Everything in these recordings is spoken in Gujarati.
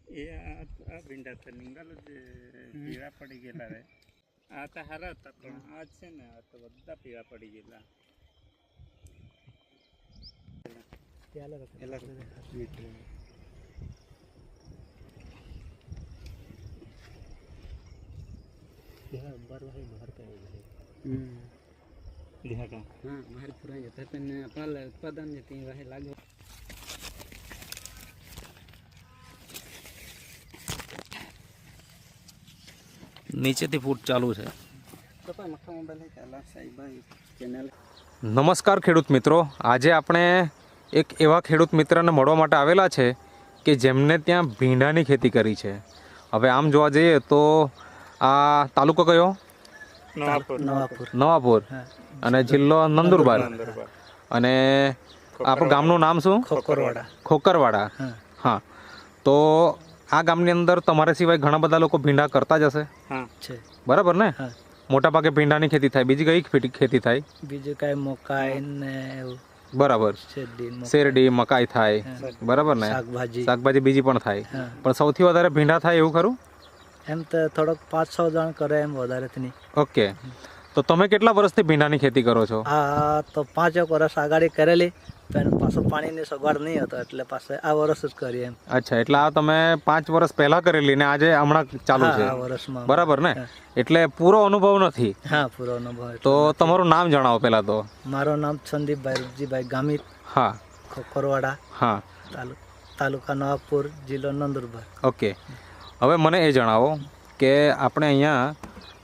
એ આ ભીંડા તો નિંગાલો જે પીળા પડી ગયેલા રે. આ તો હારા હતા પણ આ છે ને આ તો બધા પીળા પડી ગયેલા. बाहर पूरा जाता है पण आपल्याला उत्पादन येते वाहे लागू નીચેથી ફૂટ ચાલુ છે. કપા મખા મોબાઈલ હે ચાલા સાહેબભાઈ ચેનલ. નમસ્કાર ખેડૂત મિત્રો, આજે આપણે એક એવા ખેડૂત મિત્રને મળવા માટે આવેલા છે કે જેમને ત્યાં ભીંડાની ખેતી કરી છે. હવે આમ જોવા જઈએ તો આ તાલુકો કયો? નવાપુર અને જિલ્લો નંદુરબાર. અને આપણું ગામનું નામ શું? ખોકરવાડા. હા, તો આ ગામની અંદર તમારા સિવાય ઘણા બધા લોકો ભીંડા કરતા જ હશે, બરાબર ને? મોટા ભાગે ભીંડાની ખેતી થાય. બીજી કઈ ખેતી થાય? બીજું કઈ મકાઈ ને એવું. બરાબર, શેરડી મકાઈ થાય, બરાબર ને? શાકભાજી બીજી પણ થાય, પણ સૌથી વધારે ભીંડા થાય એવું ખરું? એમ તો થોડોક 5-6 જણ કરે, એમ વધારે નહીં. ઓકે, તો તમે કેટલા વર્ષથી ભીંડાની ખેતી કરો છો? આ તો 5 વર્ષ આગાડી કરેલી, પણ પાછું પાણીની સગવડ નહીં હતો એટલે પાસે આ વર્ષ જ કરી એમ. અચ્છા, એટલે આ તમે 5 વર્ષ પહેલા કરેલી ને આજે હમણાં ચાલુ છે, બરાબર ને? એટલે પૂરો અનુભવ નથી. હા, પૂરો અનુભવ. તો તમારું નામ જણાવો પેલા તો. મારું નામ સંદીપભાઈ રૂપજીભાઈ ગામિત. હા, ખોકરવાડા. હા, તાલુકા નવાપુર, જિલ્લો નંદુરબાર. ઓકે, હવે મને એ જણાવો કે આપણે અહીંયા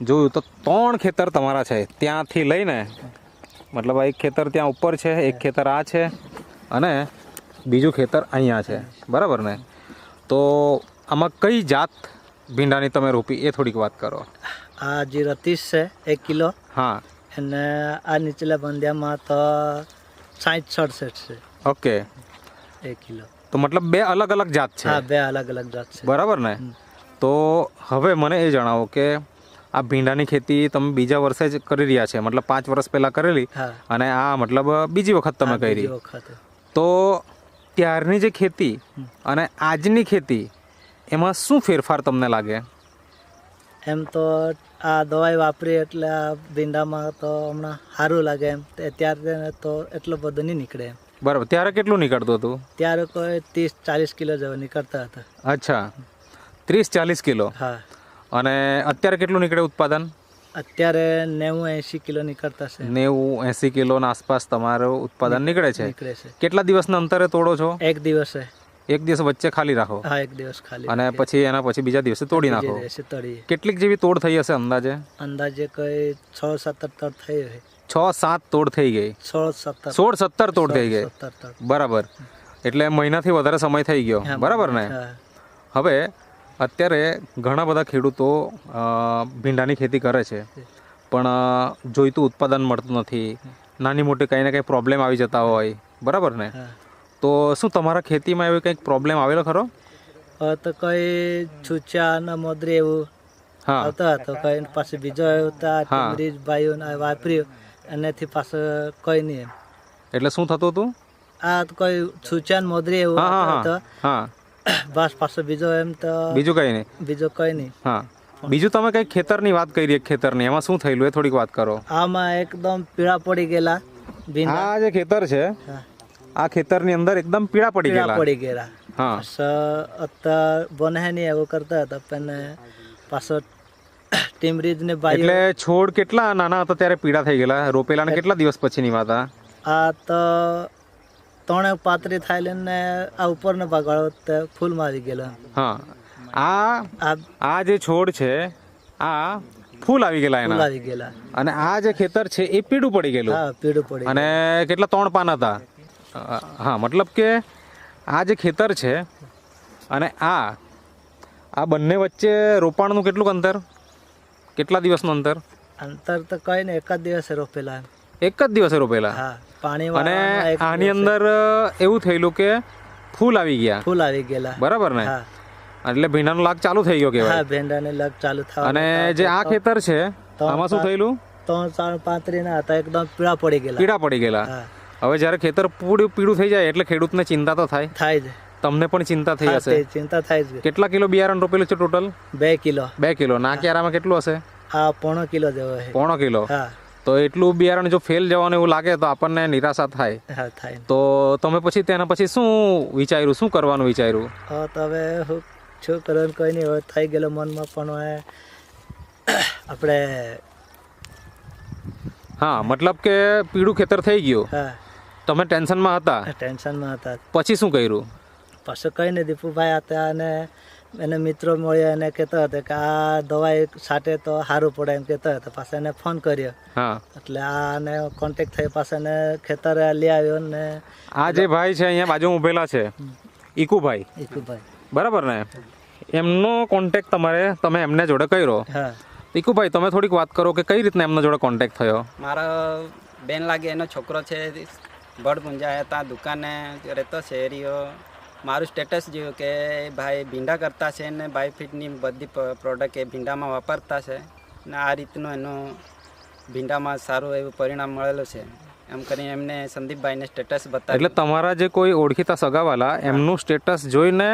જોયું તો 3 ખેતર તમારા છે, ત્યાંથી લઈને મતલબ એક ખેતર ત્યાં ઉપર છે, એક ખેતર આ છે અને બીજું ખેતર અહીંયા છે, બરાબર ને? તો આમાં કઈ જાત ભીંડાની તમે રોપી એ થોડીક વાત કરો. આ 030 છે 1 કિલો. હા, અને આ નીચલા બંધિયામાં તો 60-67 છે. Okay, 1 kilo. તો મતલબ 2 અલગ અલગ જાત છે. હા, 2 અલગ અલગ જાત છે, બરાબર ને? તો હવે મને એ જણાવો કે આ ભીંડાની ખેતી તમે બીજા વર્ષે જ કરી રહ્યા છે, મતલબ 5 વર્ષ પહેલાં કરેલી અને આ મતલબ બીજી વખત તમે કરી. તો ત્યારની જે ખેતી અને આજની ખેતી એમાં શું ફેરફાર તમને લાગે? એમ તો આ દવાઈ વાપરી એટલે આ ભીંડામાં તો હમણાં સારું લાગે એમ. ત્યારે તો એટલો બધો નહીં નીકળે એમ. બરાબર, ત્યારે કેટલું નીકળતું હતું? ત્યારે કોઈ 30-40 કિલો જેવા નીકળતા હતા. અચ્છા, 30-40 કિલો. હા. અને અત્યારે કેટલું નીકળે ઉત્પાદન? અત્યારે 90-80 કિલો નીકળતા છે. 90-80 કિલોના આસપાસ તમારું ઉત્પાદન નીકળે છે. કેટલા દિવસના અંતરે તોડો છો? 1 દિવસે. 1 દિવસ વચ્ચે ખાલી રાખો? હા, 1 દિવસ ખાલી. અને પછી એના પછી બીજા દિવસે તોડી નાખો? કેટલીક જેવી તોડ થઈ હશે અંદાજે? અંદાજે કઈ 6-17 તોડ થઈ હશે. 6-7 તોડ થઈ ગઈ? 16-17 તોડ થઈ ગઈ, બરાબર. એટલે મહિનાથી વધારે સમય થઈ ગયો, બરાબર ને? હવે અત્યારે ઘણા બધા ખેડૂતો ભીંડાની ખેતી કરે છે, પણ જોઈતું ઉત્પાદન મળતું નથી. નાની મોટી કંઈ ને કંઈ પ્રોબ્લેમ આવી જતા હોય, બરાબર ને? તો શું તમારા ખેતીમાં એવો કંઈક પ્રોબ્લેમ આવેલો ખરો? તો કઈ છૂચા ને મોદરી એવું આવતા હતો, કઈ પાછું બીજો ભાઈઓ વાપર્યું એનાથી પાછું કઈ નહીં એમ. એટલે શું થતું હતું? આ કોઈ છૂચા ને મોદરી એવું આવતું. હા, બસ પાછું બીજો એમ તો બીજું કઈ નહીં. બીજું કઈ નહીં. હા, બીજું તમે કઈ ખેતરની વાત કરી? એક ખેતરની, એમાં શું થયેલું એ થોડીક વાત કરો. આમાં એકદમ પીળા પડી ગયેલા ભીંડા. આ જે ખેતર છે, આ ખેતરની અંદર એકદમ પીળા પડી ગયેલા. હા, અત્યારે બને નહીં એવું કરતા હતા, પણ પાછો ટીમરીજ ને બાઈ. એટલે છોડ કેટલા નાના હતા ત્યારે પીળા થઈ ગયેલા? રોપેલા ને કેટલા દિવસ પછી ની વાત? આ તો 3-35 થાય ને આ ઉપર ને ભાગાળો ફૂલમાં આવી ગયેલો. હા, આ જે છોડ છે આ ફૂલ આવી ગયેલા. અને આ જે ખેતર છે એ પીળું પડી ગયેલું. હા, પીળું પડી. અને કેટલા 3 પાન હતા? હા, મતલબ કે આ જે ખેતર છે અને આ બંને વચ્ચે રોપાણનું કેટલું અંતર? કેટલા દિવસનું અંતર? અંતર તો કઈ ને 1 જ દિવસે રોપેલા. 1 જ દિવસે રોપેલા? હા, પાણી. અને આની અંદર એવું થયેલું કે ફૂલ આવી ગયેલા, બરાબર ને? એટલે ભીંડાનો લાગ ચાલુ થઈ ગયો કેવાય. હા, ભીંડાને લાગ ચાલુ થયો. અને જે આ ખેતર છે આમાં શું થયેલું? 3-35 ના હતા, એકદમ પીળા પડી ગયેલા. હવે જ્યારે ખેતર પીળું થઈ જાય એટલે ખેડૂતને ચિંતા તો થાય. તમને પણ ચિંતા થઈ હશે. ચિંતા થાય છે. કેટલા કિલો બિયારણ રોપેલું છે ટોટલ? 2 કિલો. 2 કિલો. ના ક્યારામાં કેટલું હશે? આ 1.5 કિલો જેવો છે. 1.5 કિલો. હા. તો એટલું બિયારણ જો ફેલ જવાનું એવું લાગે તો આપણને નિરાશા થાય. હા થાય. તો તમે પછી તેના પછી શું વિચાર્યું, શું કરવાનું વિચાર્યું? હા તો હવે હું શું કરવાનું કોઈ નહીં, હવે થઈ ગયેલો મનમાં પણ હવે આપણે હા મતલબ કે પીળું ખેતર થઈ ગયું, હા તમે ટેન્શનમાં હતા, ટેન્શનમાં હતા. પછી શું કર્યું? પાછું કઈ નહીં, દીપુભાઈ હતા અને એને મિત્રો મળ્યા, એને કહેતા હતા કે આ દવા છાંટે તો સારું પડે એમ કહેતા હતા. પાછા એને ફોન કર્યો, હા એટલે આને કોન્ટેક્ટ થઈ, પાછા એને ખેતરે લઈ આવ્યો ને. આ જે ભાઈ છે અહીંયા બાજુમાં ઊભેલા છે, ઈકુભાઈ, બરાબર ને, એમનો કોન્ટેક્ટ તમે એમને જોડે કર્યો. હા. ઈકુભાઈ તમે થોડીક વાત કરો કે કઈ રીતના એમના જોડે કોન્ટેક્ટ થયો? મારો બેન લાગે એનો છોકરો છે, બળપુંજા ત્યાં દુકાને રહેતો છે એરિયો. મારું સ્ટેટસ જોયું કે ભાઈ ભીંડા કરતા છે ને બાયોફિટની બધી પ્રોડક્ટ એ ભીંડામાં વાપરતા છે ને આ રીતનું એનું ભીંડામાં સારું એવું પરિણામ મળેલું છે એમ કરીને એમને સંદીપભાઈને સ્ટેટસ બતાવ્યું. એટલે તમારા જે કોઈ ઓળખીતા સગાવાલા એમનું સ્ટેટસ જોઈને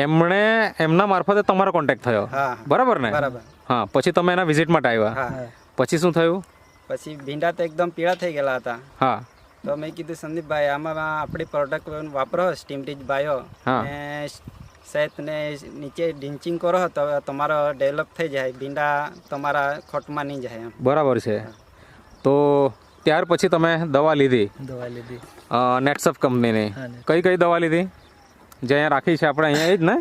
એમણે એમના મારફતે તમારો કોન્ટેક્ટ થયો, બરાબર ને? બરાબર. હા. પછી તમે એના વિઝિટ માટે આવ્યા, પછી શું થયું? પછી ભીંડા તો એકદમ પીળા થઈ ગયેલા હતા. હા. તો મેં કીધું સંદીપભાઈ આમાં આપણી પ્રોડક્ટ વાપરો સ્ટીમ રીચ બાયો ને સહેતને નીચે ડિન્ચિંગ કરો તો તમારો ડેવલપ થઈ જાય, ભીંડા તમારા ખોટમાં નહીં જાય એમ. બરાબર છે. તો ત્યાર પછી તમે દવા લીધી નેટસફ કંપનીની. કઈ કઈ દવા લીધી જે અહીંયા રાખી છે આપણે અહીંયા? એ જ ને?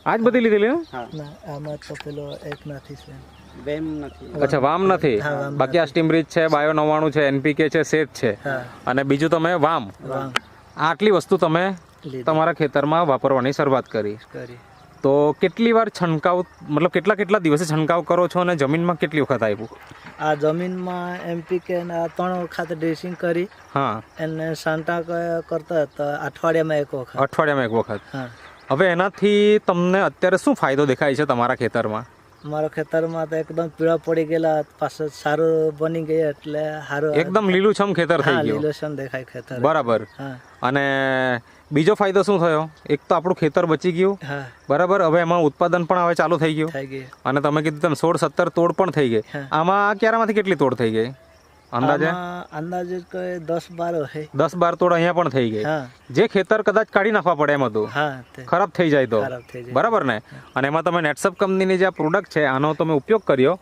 આ જ બધી લીધેલી ને? આમાં તો પેલો એક નથી છે, વેમ નથી. અચ્છા, વામ નથી. બાકી આ સ્ટીમ રીચ છે, બાયો 99 છે, NPK છે, સેત છે, અને બીજું તમે વામ. આટલી વસ્તુ તમે તમારા ખેતરમાં વાપરવાની શરૂઆત કરી. તો કેટલી વાર છંટકાવ, મતલબ કેટલા દિવસે છંટકાવ કરો છો અને જમીનમાં કેટલી વખત આપ્યું? આ જમીનમાં NPK 3 વખત ડ્રેસિંગ કરી. હા. એને છંટકાવ કરતા હતા અઠવાડિયામાં એક વખત. હા. હવે એનાથી તમને અત્યારે શું ફાયદો દેખાય છે તમારા ખેતરમાં? મારા ખેતરમાં તો એકદમ પીળા પડી ગયેલા, પાછળ સારું બની ગયા, એટલે સારું એકદમ લીલુંછમ ખેતર થઈ ગયું. લીલુંછમ દેખાય ખેતર. બરાબર. અને બીજો ફાયદો શું થયો? એક તો આપણું ખેતર બચી ગયું, બરાબર. હવે એમાં ઉત્પાદન પણ હવે ચાલુ થઈ ગયું, અને તમે કીધું તેમ 16-17 તોડ પણ થઈ ગઈ. આમાં ક્યારામાંથી કેટલી તોડ થઈ ગઈ અંદાજે? અંદાજે 10-12 હે. 10-12 તોડ અહીંયા પણ થઈ ગઈ. જે ખેતર કદાચ કાઢી નાખવા પડે એમ હતું, ખરાબ થઈ જાય તો, બરાબર ને? અને એમાં તમે નેટસફ કંપનીની જે પ્રોડક્ટ છે આનો તમે ઉપયોગ કર્યો,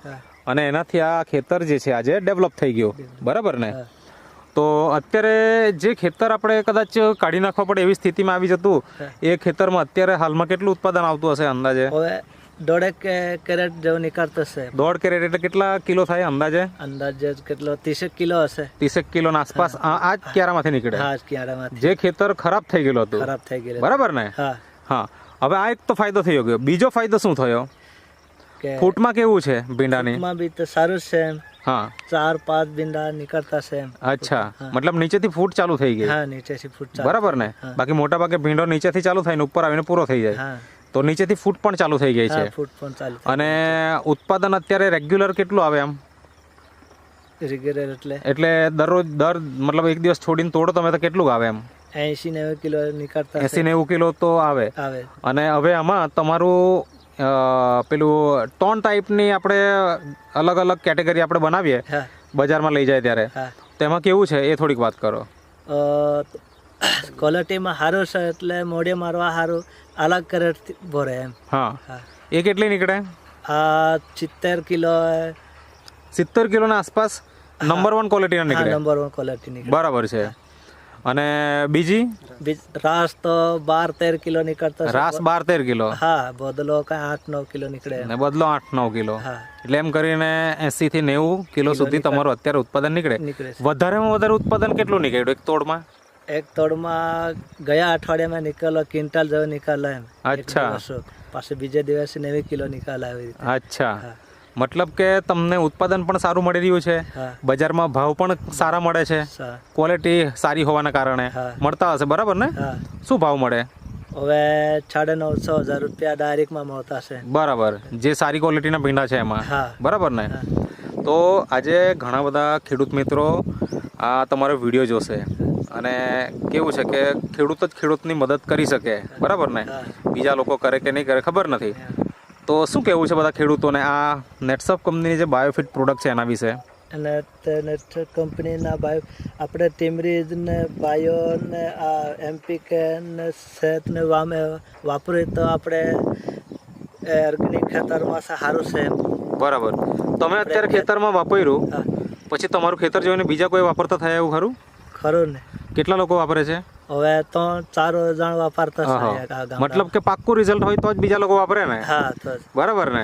અને એનાથી આ ખેતર જે છે આજે ડેવલપ થઈ ગયું, બરાબર ને? તો અત્યારે જે ખેતર આપણે કદાચ કાઢી નાખવા પડે એવી સ્થિતિમાં આવી જતું, એ ખેતરમાં અત્યારે હાલમાં કેટલું ઉત્પાદન આવતું હશે અંદાજે? 1.5 કેરેટ જેવું નીકળતો છે. 1.5 કેરેટ એટલે કેટલા કિલો થાય અંદાજે? અંદાજે કેટલો 30 કિલો હશે. 30 કિલોના આસપાસ આ જ ક્યારામાંથી નીકળે. જે ખેતર ખરાબ થઈ ગયેલું હતું, બરાબર ને? હા. હવે આ એક તો ફાયદો થઈ ગયો. બીજો ફાયદો શું થયો? ફૂટમાં કેવું છે ભીંડાની? બી તો સારું છે. હા. 4-5 ભીંડા નીકળતા છે. અચ્છા, મતલબ નીચેથી ફૂટ ચાલુ થઈ ગઈ. હા, નીચેથી ફૂટ, બરાબર ને? બાકી મોટા ભાગે ભીંડો નીચેથી ચાલુ થાય ને ઉપર આવીને પૂરો થઈ જાય. તો નીચેથી ફૂટ પણ ચાલુ થઈ ગઈ છે. અને ઉત્પાદન અત્યારે રેગ્યુલર કેટલું આવે આમ? એટલે દરરોજ મતલબ એક દિવસ છોડીને તોડો તમે તો કેટલું આવે એમ? 80-90 કિલો નીકળતા. 80-90 કિલો તો આવે. અને હવે આમાં તમારું પેલું ટોન ટાઈપની આપણે અલગ અલગ કેટેગરી આપણે બનાવીએ બજારમાં લઈ જાય ત્યારે, તેમાં કેવું છે એ થોડીક વાત કરો. ક્વોલિટીમાં સારું છે, એટલે મોઢે મારવા સારું અલગ કેરેટ ભરે એમ. હા. એ કેટલી નીકળે? આ 70 કિલો. 70 કિલોના આસપાસ નંબર 1 ક્વોલિટીના નીકળે. નંબર 1 ક્વોલિટી નીકળે. બરાબર છે. અને બીજી રાસ તો 12-13 કિલો નીકળતો. રાસ 12-13 કિલો? હા. બદલો કઈ 8-9 કિલો નીકળે. ને બદલો 8-9 કિલો. એટલે એમ કરીને 80 થી 90 કિલો સુધી તમારું અત્યારે ઉત્પાદન નીકળે. વધારેમાં વધારે ઉત્પાદન કેટલું નીકળ્યું એક તોડમાં? એક તોડમાં ગયા અઠવાડિયામાં નીકળ્યો ક્વિન્ટલ જેવો નીકળ્યો એમ. અચ્છા. પાછું બીજે દિવસે 90 કિલો નીકળ્યો. અચ્છા, મતલબ કે તમને ઉત્પાદન પણ સારું મળી રહ્યું છે, બજારમાં ભાવ પણ સારા મળે છે, ક્વોલિટી સારી હોવાના કારણે મળતા હશે, બરાબર ને? શું ભાવ મળે? હવે 950,000 રૂપિયા ડાયરેક્ટમાં મળતા છે. બરાબર, જે સારી ક્વોલિટીના ભીંડા છે એમાં, બરાબર ને? તો આજે ઘણા બધા ખેડૂત મિત્રો આ તમારો વિડીયો જોશે અને કેવું છે કે ખેડૂત જ ખેડૂતની મદદ કરી શકે, બરાબર ને? બીજા લોકો કરે કે નહીં કરે ખબર નથી. તો શું કહેવું છે બધા ખેડૂતોને આ નેટસફ કંપનીની જે બાયોફિટ પ્રોડક્ટ છે એના વિશે? અને નેટસફ કંપનીના બાયો આપણે ટીમરીજ ને બાયો ને આ એમપીકે ને સેત ને વાપરીએ તો આપણે ઓર્ગેનિક ખેતરમાં સારું છે. બરાબર. તમે અત્યારે ખેતરમાં વાપર્યું પછી તમારું ખેતર જોઈને બીજા કોઈ વાપરતા થયા એવું ખરું? ખરું ને. કેટલા લોકો વાપરે છે? હવે 3-4 જણ વાપરતા છે. મતલબ કે પાક્કું રિઝલ્ટ હોય તો જ બીજા લોકો વાપરે ને? હા, તો બરાબર ને?